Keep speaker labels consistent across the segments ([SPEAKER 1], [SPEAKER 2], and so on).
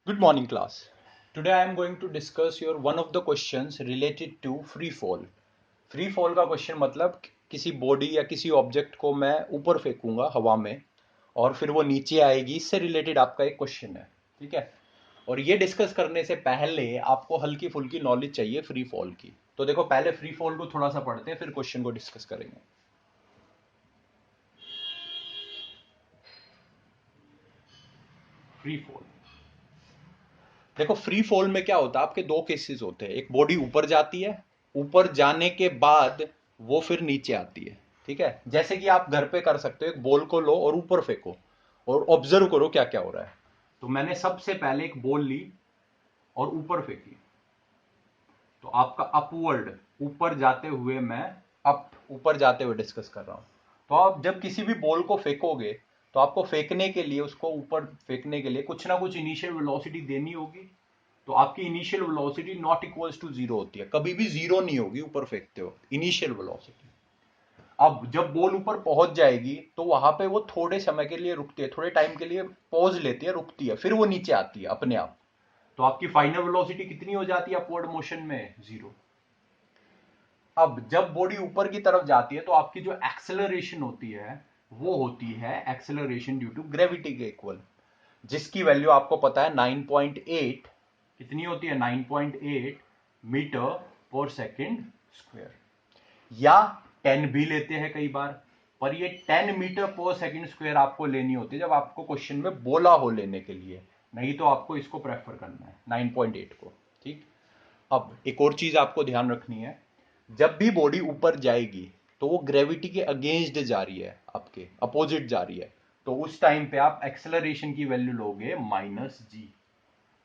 [SPEAKER 1] Good morning, class. Today I am going to discuss your one of the questions related to free fall. Free fall का question मतलब किसी body या किसी object को मैं ऊपर फेंकूंगा हवा में और फिर वो नीचे आएगी, इससे रिलेटेड आपका एक क्वेश्चन है। ठीक है। और ये डिस्कस करने से पहले आपको हल्की फुल्की नॉलेज चाहिए फ्री फॉल की। तो देखो, पहले फ्री फॉल को थोड़ा सा पढ़ते हैं, फिर क्वेश्चन को डिस्कस करेंगे। फ्री फॉल, देखो फ्री फॉल में क्या होता है, आपके दो केसेस होते हैं। एक बॉडी ऊपर जाती है, ऊपर जाने के बाद वो फिर नीचे आती है। ठीक है। जैसे कि आप घर पे कर सकते हो, एक बॉल को लो और ऊपर फेंको और ऑब्जर्व करो क्या क्या हो रहा है। तो मैंने सबसे पहले एक बॉल ली और ऊपर फेंकी, तो आपका अपवर्ड, ऊपर जाते हुए मैं अप ऊपर जाते हुए डिस्कस कर रहा हूं। तो आप जब किसी भी बॉल को फेंकोगे तो आपको फेंकने के लिए, उसको ऊपर फेंकने के लिए कुछ ना कुछ इनिशियल वेलोसिटी देनी होगी। तो आपकी initial velocity not equals to zero होती है, कभी भी जीरो नहीं होगी ऊपर फेंकते हो इनिशियल वेलोसिटी। अब जब बॉल ऊपर पहुंच जाएगी तो वहां पे वो थोड़े समय के लिए रुकती है, थोड़े टाइम के लिए पॉज लेती है, रुकती है, फिर वो नीचे आती है अपने आप। तो आपकी फाइनल वेलोसिटी कितनी हो जाती है अपवर्ड मोशन में? जीरो। अब जब बॉडी ऊपर की तरफ जाती है तो आपकी जो एक्सेलरेशन होती है वो होती है एक्सेलरेशन ड्यू टू ग्रेविटी के इक्वल, जिसकी वैल्यू आपको पता है 9.8। कितनी होती है? 9.8 मीटर पर सेकेंड स्क्वायर, या 10 भी लेते हैं कई बार। पर ये 10 मीटर पर सेकेंड स्क्वायर आपको लेनी होती है जब आपको क्वेश्चन में बोला हो लेने के लिए, नहीं तो आपको इसको प्रेफर करना है 9.8 को। ठीक। अब एक और चीज आपको ध्यान रखनी है, जब भी बॉडी ऊपर जाएगी तो वो ग्रेविटी के अगेंस्ट जा रही है, आपके अपोजिट जा रही है। तो उस टाइम पे आप एक्सेलरेशन की वैल्यू लोगे -g।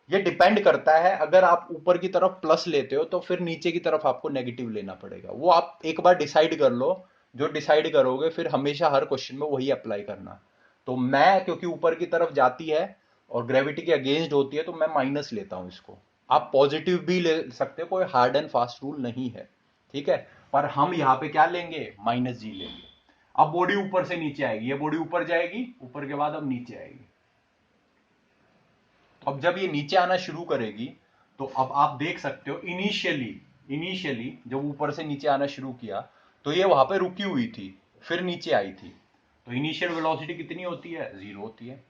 [SPEAKER 1] ये डिपेंड करता है, अगर आप ऊपर की तरफ प्लस लेते हो तो फिर नीचे की तरफ आपको नेगेटिव लेना पड़ेगा। वो आप एक बार डिसाइड कर लो, जो डिसाइड करोगे फिर हमेशा हर क्वेश्चन में वही अप्लाई करना। तो मैं, क्योंकि ऊपर की तरफ जाती है और ग्रेविटी के अगेंस्ट होती है, तो मैं माइनस लेता हूं इसको। आप पॉजिटिव भी ले सकते हो, कोई हार्ड एंड फास्ट रूल नहीं है। ठीक है। पर हम यहां पे क्या लेंगे? -g लेंगे। अब बॉडी ऊपर से नीचे आएगी, ये बॉडी ऊपर जाएगी, ऊपर के बाद अब नीचे आएगी। अब जब ये नीचे आना शुरू करेगी तो अब आप देख सकते हो, इनिशियली इनिशियली जब ऊपर से नीचे आना शुरू किया तो ये वहां पे रुकी हुई थी, फिर नीचे आई थी। तो इनिशियल वेलोसिटी कितनी होती है? जीरो होती है।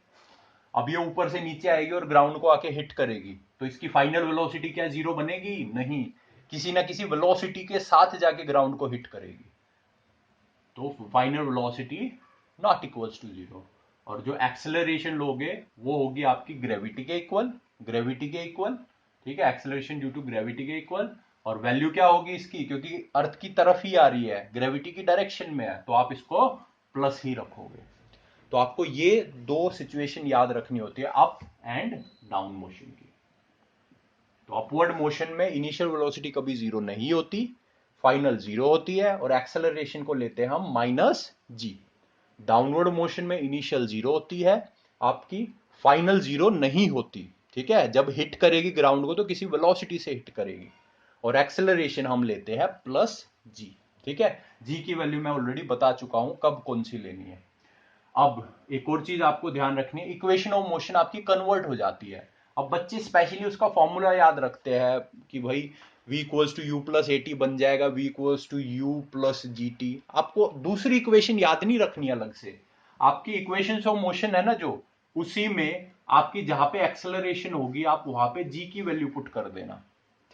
[SPEAKER 1] अब ये ऊपर से नीचे आएगी और ग्राउंड को आके हिट करेगी, तो इसकी फाइनल वेलोसिटी क्या जीरो बनेगी? नहीं, किसी ना किसी वेलोसिटी के साथ जाके ग्राउंड को हिट करेगी। तो final velocity not equals to zero. और जो एक्सेलरेशन लोगे वो होगी आपकी ग्रेविटी के इक्वल, ग्रेविटी के इक्वल। ठीक है, एक्सेलरेशन ड्यू टू ग्रेविटी के इक्वल। और वैल्यू क्या होगी इसकी? क्योंकि अर्थ की तरफ ही आ रही है, ग्रेविटी की डायरेक्शन में है, तो आप इसको प्लस ही रखोगे। तो आपको ये दो सिचुएशन याद रखनी होती है, अप एंड डाउन मोशन की। तो अपवर्ड मोशन में इनिशियल वेलोसिटी कभी जीरो नहीं होती, फाइनल जीरो होती है, और एक्सेलरेशन को लेते हैं हम -g। डाउनवर्ड मोशन में इनिशियल जीरो होती है आपकी, फाइनल जीरो नहीं होती। ठीक है। जब हिट करेगी ग्राउंड को तो किसी वेलोसिटी से हिट करेगी, और एक्सेलरेशन हम लेते हैं +g। ठीक है। g की वैल्यू मैं ऑलरेडी बता चुका हूं कब कौन सी लेनी है। अब एक और चीज आपको ध्यान रखनी है, इक्वेशन ऑफ मोशन आपकी कन्वर्ट हो जाती है। अब बच्चे स्पेशली उसका फॉर्मूला याद रखते हैं कि भाई v equals to u plus a t बन जाएगा, v equals to u plus g t. आपको दूसरी इक्वेशन याद नहीं रखनी अलग से। आपकी इक्वेशन ऑफ मोशन है ना जो, उसी में आपकी जहां पे एक्सेलरेशन होगी आप वहां पे g की वैल्यू पुट कर देना।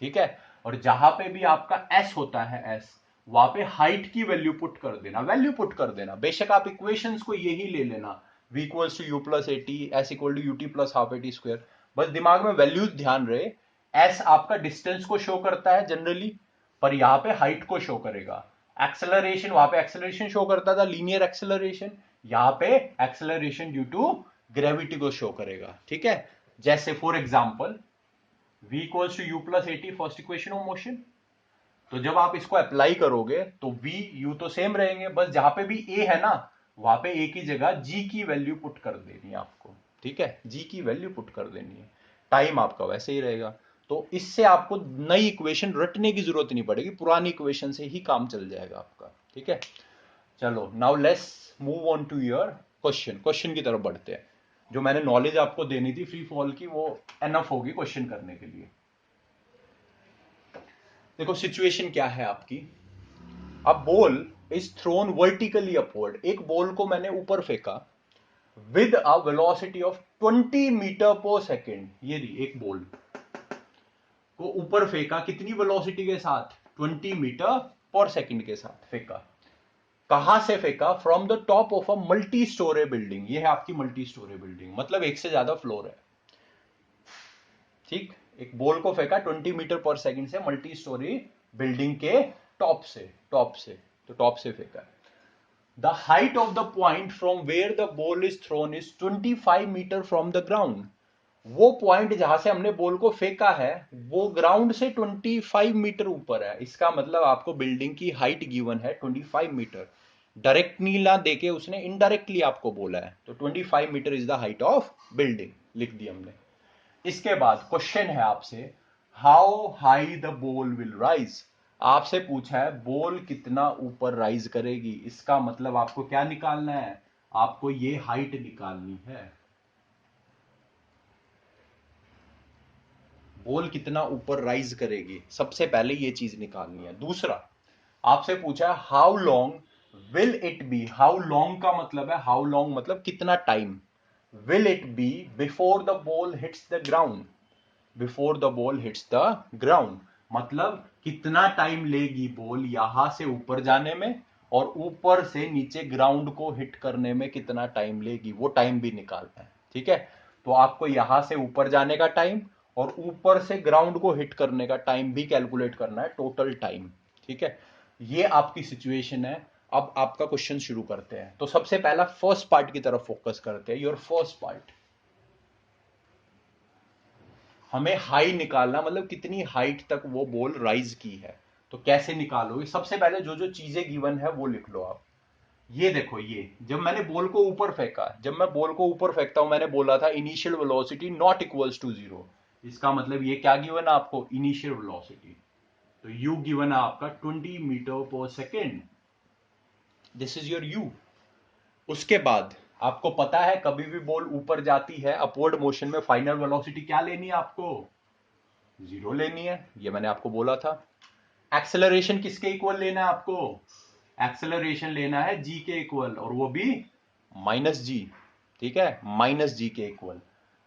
[SPEAKER 1] ठीक है। और जहां पे भी आपका s होता है, s, वहां पे हाइट की वैल्यू पुट कर देना, वैल्यू पुट कर देना। बेशक आप इक्वेशंस को यही ले लेना, v equals to u plus a t, s equal to u t plus half a t square. बस दिमाग में वैल्यूज ध्यान रहे। s आपका डिस्टेंस को शो करता है जनरली, पर यहां पे हाइट को शो करेगा। एक्सेलरेशन, वहां पे एक्सेलरेशन शो करता था, लीनियर एक्सेलरेशन। यहां पे एक्सेलरेशन ड्यू टू ग्रेविटी को शो करेगा। ठीक है। जैसे for example v equals to u plus a t, first equation of motion. तो जब आप इसको अप्लाई करोगे तो v u तो सेम रहेंगे, बस जहां पे भी a है ना, वहां पे a की जगह g की वैल्यू पुट कर देनी है आपको। ठीक है, g की वैल्यू पुट कर देनी है। टाइम आपका वैसे ही रहेगा। तो इससे आपको नई इक्वेशन रटने की जरूरत नहीं पड़ेगी, पुरानी इक्वेशन से ही काम चल जाएगा आपका। ठीक है। चलो, now let's move on to your question. Question की तरफ बढ़ते हैं। जो मैंने नॉलेज आपको देनी थी फ्री फॉल की वो एनफ होगी क्वेश्चन करने के लिए। देखो सिचुएशन क्या है आपकी, अब ball is thrown vertically upward, एक बॉल को मैंने ऊपर फेंका with a velocity of 20 metre पर सेकेंड। ये रही एक बॉल को ऊपर फेंका, कितनी वेलोसिटी के साथ, 20 मीटर पर सेकेंड के साथ फेंका। कहां से फेंका, from the top of a multi storey building. ये है आपकी मल्टी स्टोरे बिल्डिंग, मतलब एक से ज्यादा फ्लोर है। ठीक, एक बॉल को फेंका 20 मीटर पर सेकंड से मल्टी स्टोरी बिल्डिंग के टॉप से तो टॉप से फेंका। The height of the point from where the ball is thrown is 25 metre from the ground. वो पॉइंट जहां से हमने बॉल को फेंका है वो ग्राउंड से 25 मीटर ऊपर है। इसका मतलब आपको बिल्डिंग की हाइट गिवन है 25 मीटर। डायरेक्टली ना देके उसने इनडायरेक्टली आपको बोला है, तो 25 metre is the height of building लिख दी हमने। इसके बाद क्वेश्चन है आपसे, how high the ball will rise. आपसे पूछा है बॉल कितना ऊपर राइज करेगी, इसका मतलब आपको क्या निकालना है, आपको ये हाइट निकालनी है। बॉल कितना ऊपर राइज करेगी, सबसे पहले ये चीज निकालनी है। दूसरा आपसे पूछा है how long will it be. How long का मतलब है, हाउ लॉन्ग मतलब कितना time, will it be before the ball hits the ground. Before the ball hits the ground मतलब कितना टाइम लेगी बॉल यहां से ऊपर जाने में और ऊपर से नीचे ग्राउंड को हिट करने में कितना टाइम लेगी, वो टाइम भी निकालना है। ठीक है, तो आपको यहां से ऊपर जाने का टाइम और ऊपर से ग्राउंड को हिट करने का टाइम भी कैलकुलेट करना है, टोटल टाइम। ठीक है, ये आपकी सिचुएशन है। अब आपका क्वेश्चन शुरू करते हैं। तो सबसे पहला फर्स्ट पार्ट की तरफ फोकस करते हैं, योर फर्स्ट पार्ट। हमें हाई निकालना, मतलब कितनी हाइट तक वो बॉल राइज की है। तो कैसे निकालोगे, सबसे पहले जो जो चीजें गिवन है वो लिख लो आप। ये देखो, ये जब मैंने बॉल को ऊपर फेंका, जब मैं बॉल को ऊपर फेंकता हूं मैंने बोला था initial velocity not equals to zero. इसका मतलब ये क्या गिवन है आपको, इनिशियल वेलोसिटी। तो यू गिवन है आपका 20 मीटर पर second, this is your u. उसके बाद आपको पता है कभी भी बॉल ऊपर जाती है अपवर्ड मोशन में फाइनल वेलोसिटी क्या लेनी है आपको, जीरो लेनी है, ये मैंने आपको बोला था। एक्सेलरेशन किसके इक्वल लेना है आपको, एक्सेलरेशन लेना है जी के इक्वल, और वो भी माइनस जी। ठीक है, माइनस जी के इक्वल।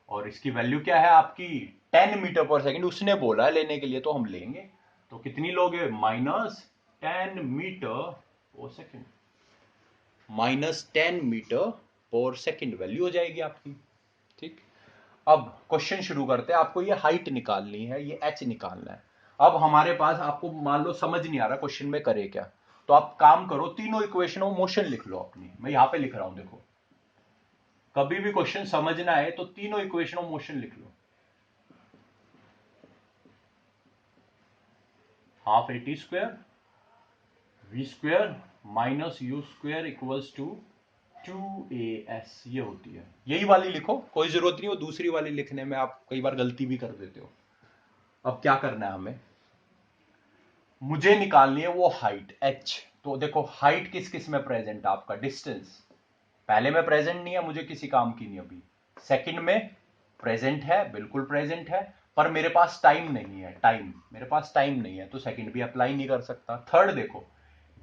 [SPEAKER 1] और इसकी वैल्यू क्या है आपकी, 10 मीटर पर सेकंड उसने बोला है लेने के लिए, तो हम लेंगे। तो कितनी लोगे, -10 मीटर पर सेकंड, -10 मीटर पर सेकंड वैल्यू हो जाएगी आपकी। ठीक, अब क्वेश्चन शुरू करते हैं। आपको ये हाइट निकालनी है, ये एच निकालना है। अब हमारे पास, आपको मान लो समझ नहीं आ रहा क्वेश्चन में करे क्या, तो आप काम करो, तीनों इक्वेशन ऑफ मोशन लिख लो अपनी। मैं यहां पे लिख रहा हूं, देखो कभी भी क्वेश्चन समझना है तो तीनों इक्वेशन ऑफ मोशन लिख लो। Half a t square v square minus u square equals to 2as, ये होती है। यही वाली लिखो, कोई जरूरत नहीं वो दूसरी वाली लिखने में, आप कई बार गलती भी कर देते हो। अब क्या करना है हमें, मुझे निकालनी है वो हाइट h। तो देखो हाइट किस किस में प्रेजेंट है आपका, डिस्टेंस पहले में प्रेजेंट नहीं है, मुझे किसी काम की नहीं अभी। सेकंड में प्रेजेंट है, बिल्कुल प्रेजेंट है, पर मेरे पास टाइम नहीं है, टाइम मेरे पास टाइम नहीं है, तो सेकंड भी अप्लाई नहीं कर सकता। थर्ड देखो,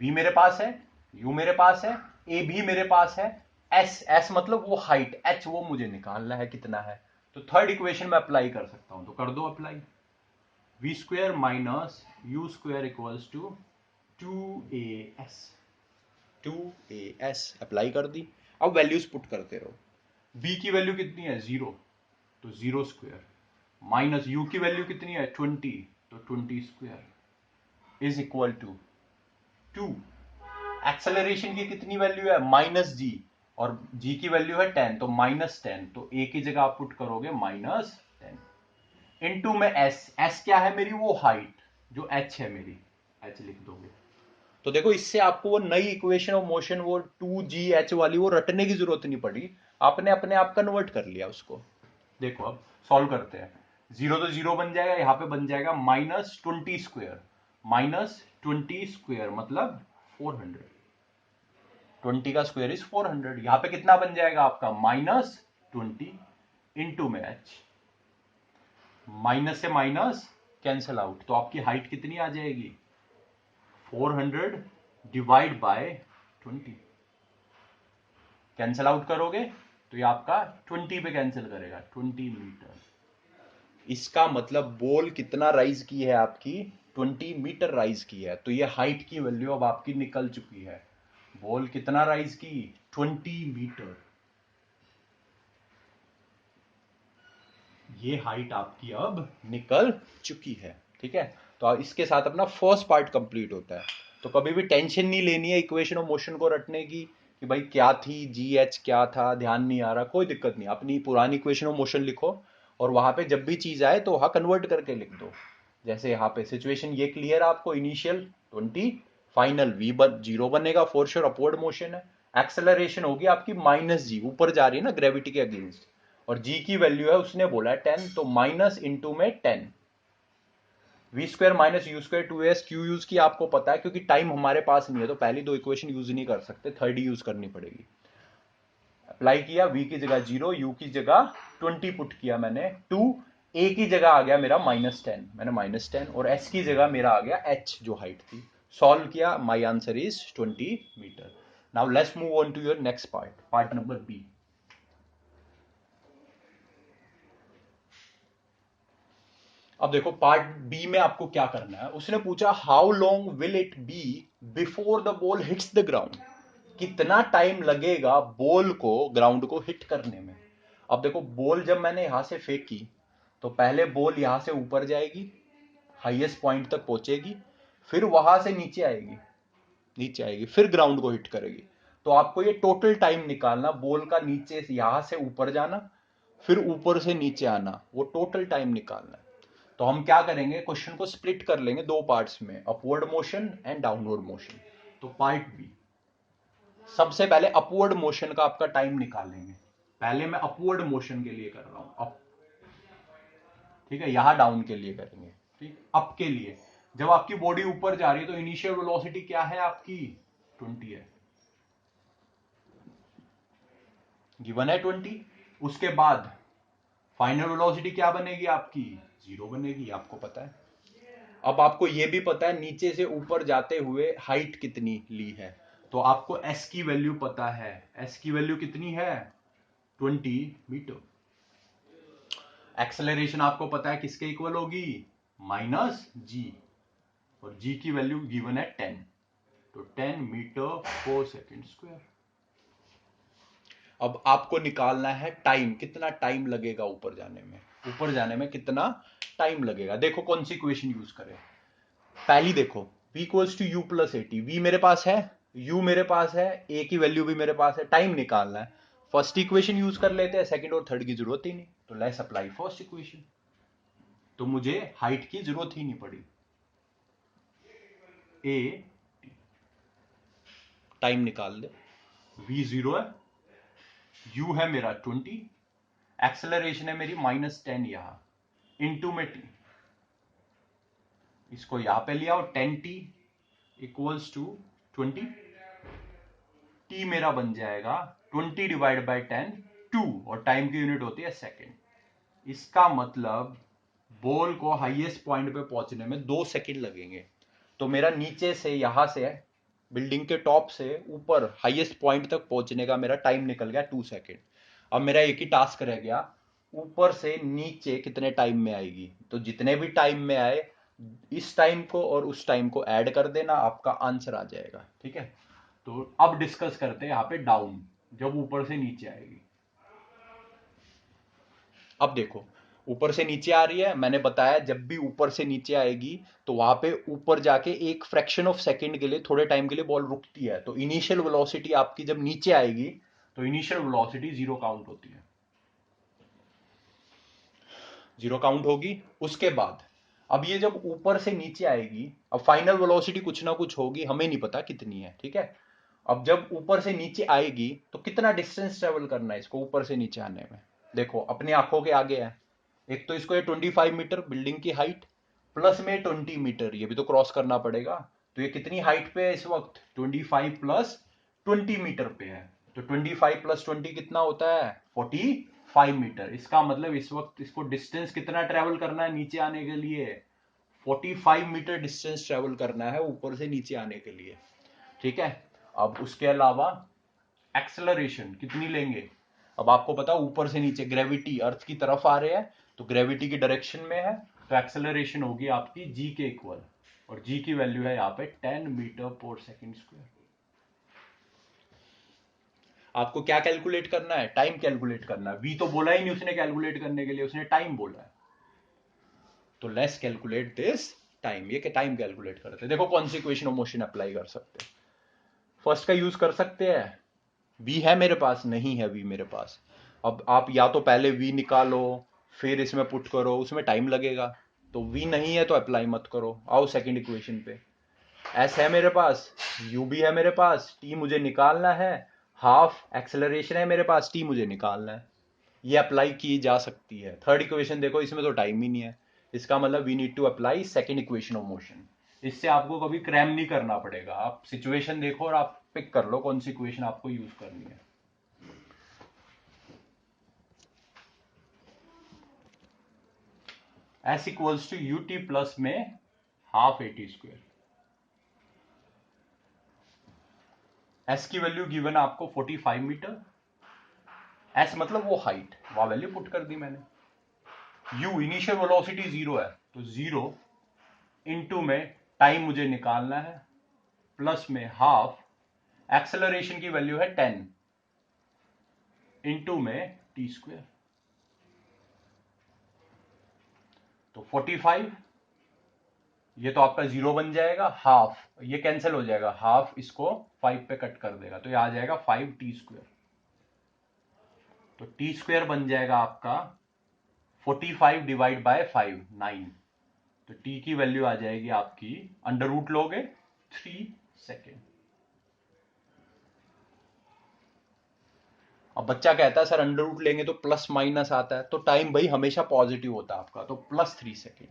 [SPEAKER 1] v मेरे पास है, u मेरे पास है, a भी मेरे पास है, s मतलब वो हाइट, h वो मुझे निकालना है कितना है। तो थर्ड इक्वेशन में अप्लाई कर सकता हूं, तो कर दो apply. V square minus u square equals to 2as, 2as apply कर दी। अब वैल्यूज पुट करते रहो। b की वैल्यू कितनी है, 0, तो 0 स्क्वायर, माइनस u की वैल्यू कितनी है 20, तो 20 square is equal to 2। Acceleration की कितनी वैल्यू है, -g, और g की वैल्यू है 10, तो -10, तो a की जगह आप पुट करोगे -10 इनटू में s क्या है मेरी, वो हाइट जो h है मेरी, h लिख दोगे। तो देखो इससे आपको वो नई इक्वेशन ऑफ मोशन, वो 2gh वाली, वो रटने की जरूरत नहीं पड़ी, आपने अपने आप कन्वर्ट कर लिया उसको। देखो अब सॉल्व करते हैं। 0 तो 0 बन जाएगा, यहां पे बन जाएगा -20 स्क्वायर, -20 स्क्वायर मतलब 400, 20 का स्क्वायर इज 400। यहां पे कितना बन जाएगा आपका, -10 20 इंटू में h, माइनस से माइनस कैंसल आउट, तो आपकी हाइट कितनी आ जाएगी 400 डिवाइड बाय 20। कैंसल आउट करोगे तो ये आपका 20 पे कैंसिल करेगा, 20 मीटर। इसका मतलब बॉल कितना राइज की है आपकी 20 मीटर राइज की है, तो ये हाइट की वैल्यू अब आपकी निकल चुकी है। बॉल कितना राइज की 20 मीटर, ये हाइट आपकी अब निकल चुकी है। ठीक है, तो इसके साथ अपना फर्स्ट पार्ट कंप्लीट होता है। तो कभी भी टेंशन नहीं लेनी है इक्वेशन ऑफ मोशन को रटने की कि भाई क्या थी जी एच क्या था, ध्यान नहीं आ रहा, कोई दिक्कत नहीं, अपनी पुरानी इक्वेशन ऑफ मोशन लिखो और वहां पे जब भी चीज आए तो वहां कन्वर्ट करके लिख दो। जैसे यहाँ पे सिचुएशन ये क्लियर है आपको, इनिशियल 20, फाइनल v 0 बनेगा, फॉर श्योर अपवर्ड मोशन है। एक्सेलरेशन होगी आपकी -g, ऊपर जा रही है ना ग्रेविटी के अगेंस्ट, और g की वैल्यू है उसने बोला है 10, तो माइनस इंटू में 10, v square minus u square 2s, क्यू यूज की आपको पता है क्योंकि टाइम हमारे पास नहीं है तो पहली दो इक्वेशन यूज नहीं कर सकते, थर्ड यूज करनी पड़ेगी। अप्लाई किया, v की जगह 0, u की जगह 20 पुट किया मैंने, 2, a की जगह आ गया मेरा -10, मैंने -10, और s की जगह मेरा आ गया h जो हाइट थी। सॉल्व किया, my answer is 20 metre. Now let's move on to your next part, part number B. अब देखो पार्ट बी में आपको क्या करना है, उसने पूछा how long will it be before the ball hits the ground, कितना टाइम लगेगा बॉल को ग्राउंड को हिट करने में। अब देखो बॉल जब मैंने यहां से फेंकी तो पहले बॉल यहां से ऊपर जाएगी, हाईएस्ट पॉइंट तक पहुंचेगी, फिर वहां से नीचे आएगी, फिर ग्राउंड को हिट करेगी। तो आपको ये टोटल टाइम निकालना, बॉल का नीचे से यहां से ऊपर जाना, फिर ऊपर से नीचे आना, वो टोटल टाइम निकालना है। तो हम क्या करेंगे, क्वेश्चन को स्प्लिट कर लेंगे दो पार्ट्स में, upward motion and downward motion. तो पार्ट बी, सबसे पहले अपवर्ड मोशन का आपका टाइम निकालेंगे। पहले मैं अपवर्ड मोशन के लिए कर रहा हूं, अप, ठीक है, यहां डाउन के लिए करेंगे, ठीक, अप के लिए जब आपकी बॉडी ऊपर जा रही है तो इनिशियल वेलोसिटी क्या है आपकी 20 है, गिवन है 20। उसके बाद फाइनल वेलोसिटी क्या बनेगी आपकी 0 बनेगी, आपको पता है। अब आपको यह भी पता है नीचे से ऊपर जाते हुए हाइट कितनी ली है, तो आपको एस की वैल्यू पता है, एस की वैल्यू कितनी है 20 मीटर। एक्सेलरेशन आपको पता है किसके इक्वल होगी -g, और g की वैल्यू गिवन है 10, तो 10 मीटर पर सेकेंड स्क्वायर। अब आपको निकालना है टाइम, कितना टाइम लगेगा ऊपर जाने में कितना टाइम लगेगा। देखो कौन सी इक्वेशन यूज करें, पहली देखो v equals to u plus a t, v मेरे पास है, u मेरे पास है, a की वैल्यू भी मेरे पास है, टाइम निकालना है, फर्स्ट इक्वेशन यूज कर लेते हैं, सेकंड और थर्ड की जरूरत ही नहीं, तो लेट्स अप्लाई फर्स्ट इक्वेशन। तो मुझे हाइट की जरूरत ही नहीं पड़ी, a टाइम निकाल दे, v 0 है, u है मेरा 20, एक्सेलरेशन है मेरी -10 यहां, इनटू में t, इसको यहां पे लिया और 10t इक्वल्स टू 20, t मेरा बन जाएगा 20 डिवाइड बाई 10, 2, और टाइम की यूनिट होती है सेकेंड। इसका मतलब बॉल को हाईएस्ट पॉइंट पे पहुंचने में 2 सेकेंड लगेंगे। तो मेरा नीचे से यहां से बिल्डिंग के टॉप से ऊपर हाईएस्ट पॉइंट तक पहुंचने का मेरा टाइम निकल गया 2 सेकेंड। अब मेरा एक ही टास्क रह गया, ऊपर से नीचे कितने टाइम में आएगी, तो जितने भी टाइम में आए इस टाइम को और उस टाइम को ऐड कर देना, आपका आंसर आ जाएगा। ठीक है, तो अब डिस्कस करते हैं यहाँ पे डाउन, जब ऊपर से नीचे आएगी। अब देखो ऊपर से नीचे आ रही है, मैंने बताया जब भी ऊपर से नीचे आएगी तो वहां पे ऊपर जाके एक फ्रैक्शन ऑफ सेकंड के लिए, थोड़े टाइम के लिए बॉल रुकती है, तो इनिशियल वेलोसिटी आपकी जब नीचे आएगी तो इनिशियल वेलोसिटी 0 काउंट होती है, 0 काउंट होगी। उसके बाद अब ये जब ऊपर से नीचे आएगी, अब फाइनल वेलोसिटी कुछ ना कुछ होगी, हमें नहीं पता कितनी है, ठीक है। अब जब ऊपर से नीचे आएगी तो कितना डिस्टेंस ट्रेवल करना है इसको ऊपर से नीचे आने में, देखो अपनी आंखों के आगे है, एक तो इसको ये 25 मीटर बिल्डिंग की हाइट, प्लस में 20 मीटर ये भी तो क्रॉस करना पड़ेगा, तो ये कितनी हाइट पे है इस वक्त 25 प्लस 20 मीटर पे है, तो 25 प्लस 20 कितना होता है 40 5 मीटर। इसका मतलब इस वक्त इसको डिस्टेंस कितना ट्रेवल करना है नीचे आने के लिए? 45 मीटर डिस्टेंस ट्रेवल करना है ऊपर से नीचे आने के लिए। ठीक है, अब उसके अलावा एक्सेलरेशन कितनी लेंगे? अब आपको पता ऊपर से नीचे ग्रेविटी अर्थ की तरफ आ रहे हैं, तो ग्रेविटी की डायरेक्शन में है, तो एक्सेलरेशन होगी आपकी जी के इक्वल, और जी की वैल्यू है यहाँ पे 10 मीटर पर सेकेंड स्क्वायर। आपको क्या कैलकुलेट करना है? टाइम कैलकुलेट करना है। वी तो बोला ही नहीं उसने कैलकुलेट करने के लिए, उसने टाइम बोला है। तो लेट्स कैलकुलेट दिस टाइम। ये टाइम कैलकुलेट करते हैं। देखो कौन सी इक्वेशन ऑफ मोशन अप्लाई कर सकते हैं। फर्स्ट का यूज कर सकते हैं। वी है मेरे पास? नहीं है वी मेरे पास। अब आप या तो पहले वी निकालो फिर इसमें पुट करो, उसमें टाइम लगेगा। तो वी नहीं है तो अप्लाई मत करो। आओ सेकंड इक्वेशन पे। एस है मेरे पास, यू भी है मेरे पास, टी मुझे निकालना है, हाफ एक्सेलरेशन है मेरे पास, टी मुझे निकालना है। ये अप्लाई की जा सकती है। थर्ड इक्वेशन देखो, इसमें तो टाइम ही नहीं है। इसका मतलब we need to apply second equation of motion. इससे आपको कभी क्रैम नहीं करना पड़ेगा। आप सिचुएशन देखो और आप पिक कर लो कौन सी इक्वेशन आपको यूज करनी है। S equals to u t plus में half a t square. S की वैल्यू गिवन आपको 45 मीटर। एस मतलब वो हाइट, वहां वैल्यू पुट कर दी मैंने। यू इनिशियल वेलोसिटी 0 है, तो 0 इनटू में टाइम मुझे निकालना है, प्लस में हाफ एक्सेलरेशन की वैल्यू है 10 इनटू में टी स्क्वेयर। तो 45, ये तो आपका 0 बन जाएगा, हाफ ये कैंसिल हो जाएगा, हाफ इसको 5 पे कट कर देगा, तो ये आ जाएगा 5 टी स्क्वेयर। तो टी स्क्वेयर बन जाएगा आपका 45 डिवाइड बाय 5 9। तो टी की वैल्यू आ जाएगी आपकी, अंडर रूट लोगे 3 सेकेंड। अब बच्चा कहता है सर अंडर रूट लेंगे तो प्लस माइनस आता है, तो टाइम भाई हमेशा पॉजिटिव होता है आपका, तो प्लस 3 सेकेंड।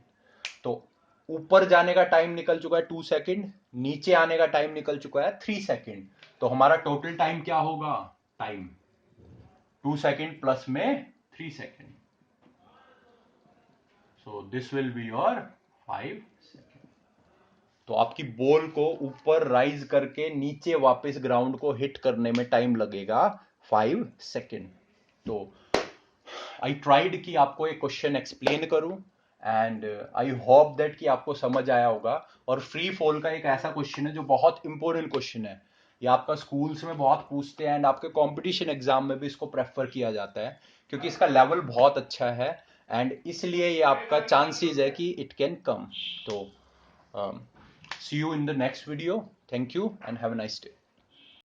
[SPEAKER 1] तो ऊपर जाने का टाइम निकल चुका है 2 सेकेंड, नीचे आने का टाइम निकल चुका है 3 सेकेंड। तो हमारा टोटल टाइम क्या होगा? टाइम 2 सेकेंड प्लस में 3 second. So this will be your 5 second. तो आपकी बॉल को ऊपर राइज करके नीचे वापस ग्राउंड को हिट करने में टाइम लगेगा 5 सेकेंड। तो आई ट्राइड कि आपको एक क्वेश्चन एक्सप्लेन करूं, एंड आई होप दैट कि आपको समझ आया होगा। और फ्री फॉल का एक ऐसा क्वेश्चन है जो बहुत इंपॉर्टेंट क्वेश्चन है। ये आपका स्कूल्स में बहुत पूछते हैं, एंड आपके कंपटीशन एग्जाम में भी इसको प्रेफर किया जाता है, क्योंकि इसका लेवल बहुत अच्छा है, एंड इसलिए ये आपका चांसेस है कि इट कैन कम। तो see you in the next video. Thank you and have a nice day.